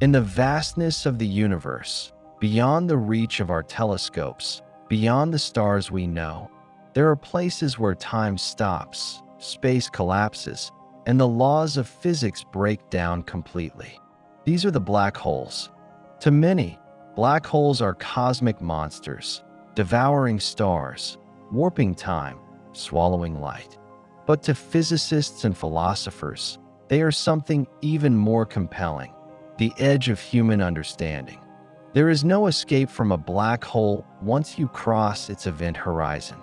In the vastness of the universe, beyond the reach of our telescopes, beyond the stars we know, there are places where time stops, space collapses, and the laws of physics break down completely. These are the black holes. To many, black holes are cosmic monsters, devouring stars, warping time, swallowing light. But to physicists and philosophers, they are something even more compelling, the edge of human understanding. There is no escape from a black hole once you cross its event horizon.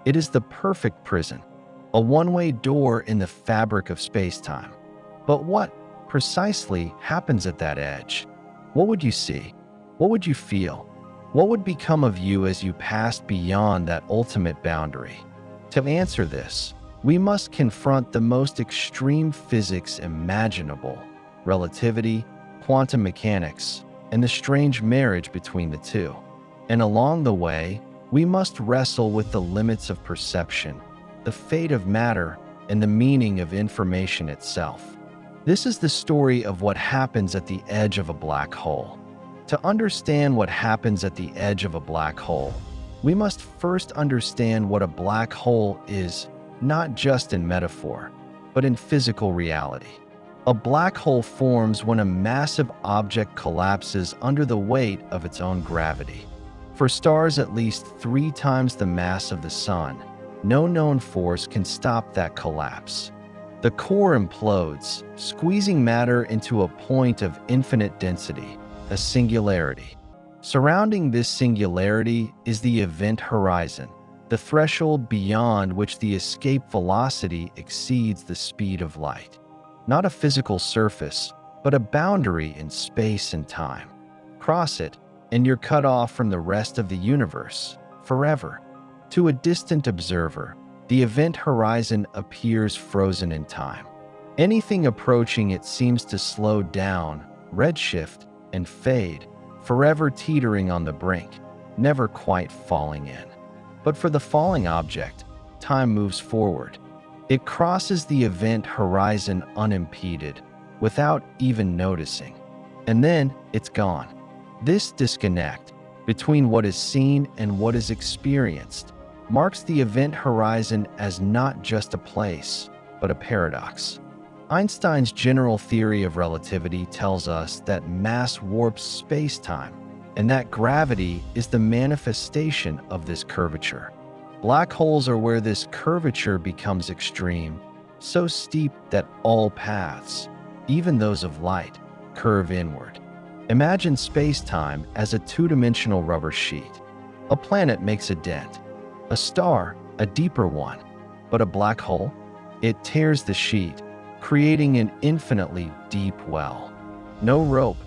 It is the perfect prison, a one-way door in the fabric of space-time. But what precisely happens at that edge? What would you see? What would you feel? What would become of you as you passed beyond that ultimate boundary? To answer this, we must confront the most extreme physics imaginable: relativity, quantum mechanics, and the strange marriage between the two. And along the way, we must wrestle with the limits of perception, the fate of matter, and the meaning of information itself. This is the story of what happens at the edge of a black hole. To understand what happens at the edge of a black hole, we must first understand what a black hole is, not just in metaphor, but in physical reality. A black hole forms when a massive object collapses under the weight of its own gravity. For stars at least 3 times the mass of the Sun, no known force can stop that collapse. The core implodes, squeezing matter into a point of infinite density, a singularity. Surrounding this singularity is the event horizon, the threshold beyond which the escape velocity exceeds the speed of light. Not a physical surface, but a boundary in space and time. Cross it, and you're cut off from the rest of the universe, forever. To a distant observer, the event horizon appears frozen in time. Anything approaching it seems to slow down, redshift, and fade, forever teetering on the brink, never quite falling in. But for the falling object, time moves forward. It crosses the event horizon unimpeded, without even noticing. And then it's gone. This disconnect between what is seen and what is experienced marks the event horizon as not just a place, but a paradox. Einstein's general theory of relativity tells us that mass warps space-time, and that gravity is the manifestation of this curvature. Black holes are where this curvature becomes extreme, so steep that all paths, even those of light, curve inward. Imagine space-time as a two-dimensional rubber sheet. A planet makes a dent, a star a deeper one, but a black hole? It tears the sheet, creating an infinitely deep well. No rope,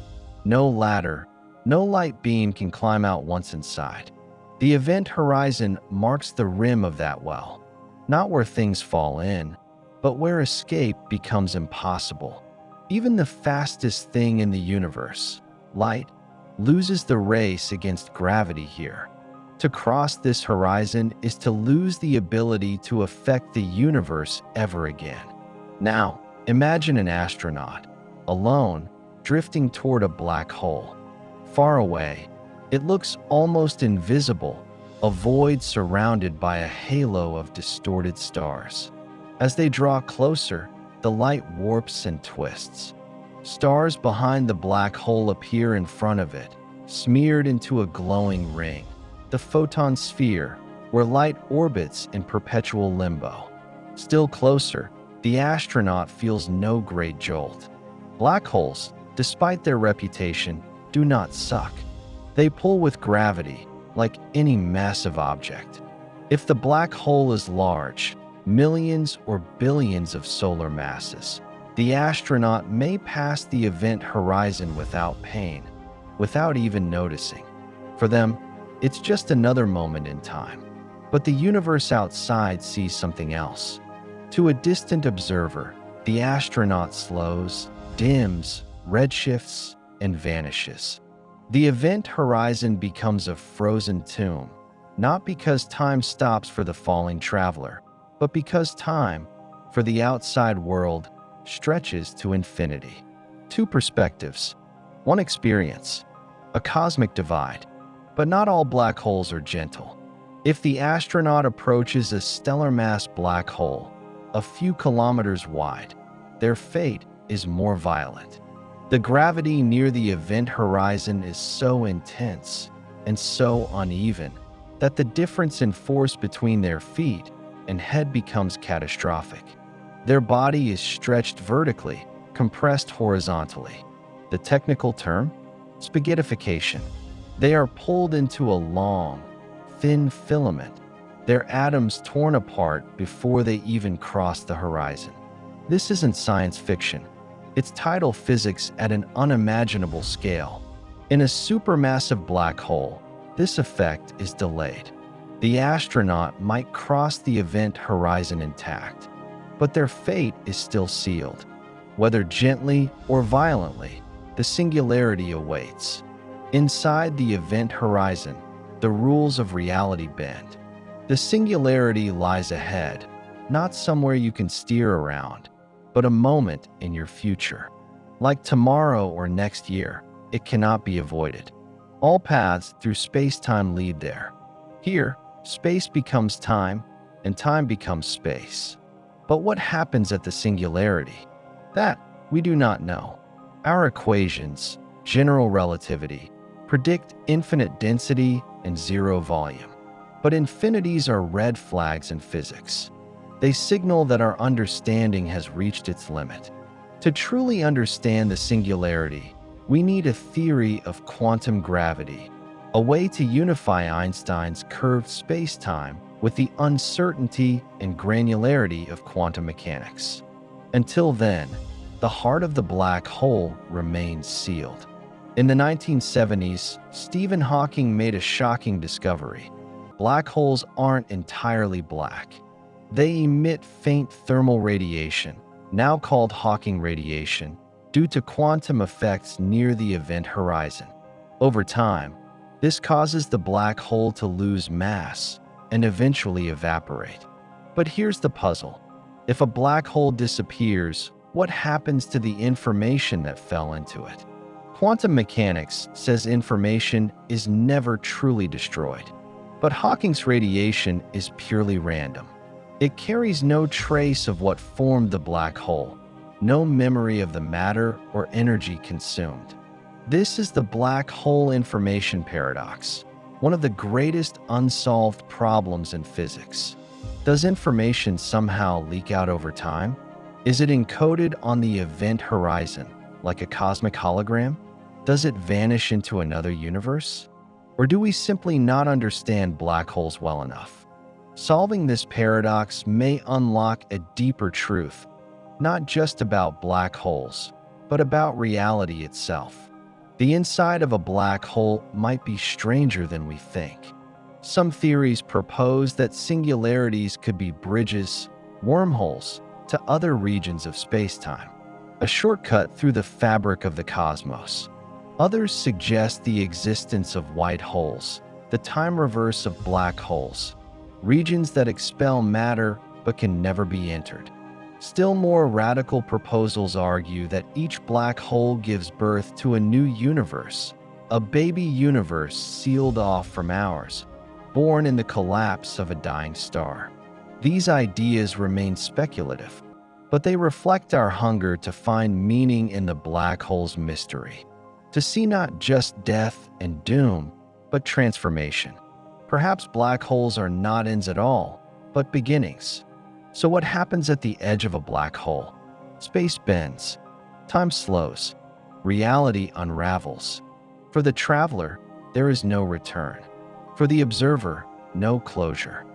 no ladder, no light beam can climb out once inside. The event horizon marks the rim of that well, not where things fall in, but where escape becomes impossible. Even the fastest thing in the universe, light, loses the race against gravity here. To cross this horizon is to lose the ability to affect the universe ever again. Now, imagine an astronaut, alone, drifting toward a black hole. Far away, it looks almost invisible, a void surrounded by a halo of distorted stars. As they draw closer, the light warps and twists. Stars behind the black hole appear in front of it, smeared into a glowing ring, the photon sphere, where light orbits in perpetual limbo. Still closer, the astronaut feels no great jolt. Black holes, despite their reputation, do not suck. They pull with gravity, like any massive object. If the black hole is large, millions or billions of solar masses, the astronaut may pass the event horizon without pain, without even noticing. For them, it's just another moment in time. But the universe outside sees something else. To a distant observer, the astronaut slows, dims, redshifts, and vanishes. The event horizon becomes a frozen tomb, not because time stops for the falling traveler, but because time, for the outside world, stretches to infinity. Two perspectives. One experience, a cosmic divide. But not all black holes are gentle. If the astronaut approaches a stellar mass black hole, a few kilometers wide, their fate is more violent. The gravity near the event horizon is so intense and so uneven that the difference in force between their feet and head becomes catastrophic. Their body is stretched vertically, compressed horizontally. The technical term? Spaghettification. They are pulled into a long, thin filament, their atoms torn apart before they even cross the horizon. This isn't science fiction. It's tidal physics at an unimaginable scale. In a supermassive black hole, this effect is delayed. The astronaut might cross the event horizon intact, but their fate is still sealed. Whether gently or violently, the singularity awaits. Inside the event horizon, the rules of reality bend. The singularity lies ahead, not somewhere you can steer around, but a moment in your future. Like tomorrow or next year, it cannot be avoided. All paths through space-time lead there. Here, space becomes time, and time becomes space. But what happens at the singularity? That we do not know. Our equations, general relativity, predict infinite density and zero volume. But infinities are red flags in physics. They signal that our understanding has reached its limit. To truly understand the singularity, we need a theory of quantum gravity, a way to unify Einstein's curved space-time with the uncertainty and granularity of quantum mechanics. Until then, the heart of the black hole remains sealed. In the 1970s, Stephen Hawking made a shocking discovery. Black holes aren't entirely black. They emit faint thermal radiation, now called Hawking radiation, due to quantum effects near the event horizon. Over time, this causes the black hole to lose mass and eventually evaporate. But here's the puzzle. If a black hole disappears, what happens to the information that fell into it? Quantum mechanics says information is never truly destroyed. But Hawking's radiation is purely random. It carries no trace of what formed the black hole, no memory of the matter or energy consumed. This is the black hole information paradox, one of the greatest unsolved problems in physics. Does information somehow leak out over time? Is it encoded on the event horizon, like a cosmic hologram? Does it vanish into another universe? Or do we simply not understand black holes well enough? Solving this paradox may unlock a deeper truth, not just about black holes, but about reality itself. The inside of a black hole might be stranger than we think. Some theories propose that singularities could be bridges, wormholes, to other regions of space-time, a shortcut through the fabric of the cosmos. Others suggest the existence of white holes, the time reverse of black holes, regions that expel matter but can never be entered. Still more radical proposals argue that each black hole gives birth to a new universe, a baby universe sealed off from ours, born in the collapse of a dying star. These ideas remain speculative, but they reflect our hunger to find meaning in the black hole's mystery, to see not just death and doom, but transformation. Perhaps black holes are not ends at all, but beginnings. So what happens at the edge of a black hole? Space bends, time slows, reality unravels. For the traveler, there is no return. For the observer, no closure.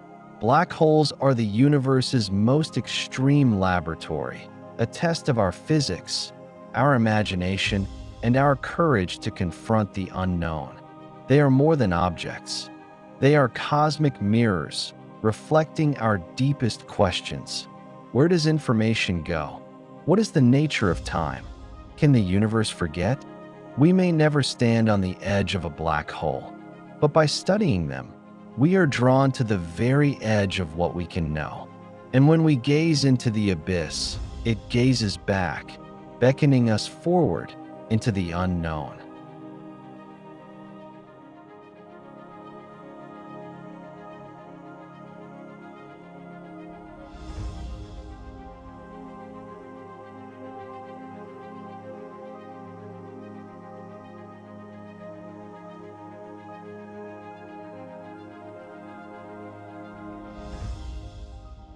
Black holes are the universe's most extreme laboratory, a test of our physics, our imagination, and our courage to confront the unknown. They are more than objects. They are cosmic mirrors, reflecting our deepest questions. Where does information go? What is the nature of time? Can the universe forget? We may never stand on the edge of a black hole, but by studying them, we are drawn to the very edge of what we can know. And when we gaze into the abyss, it gazes back, beckoning us forward into the unknown.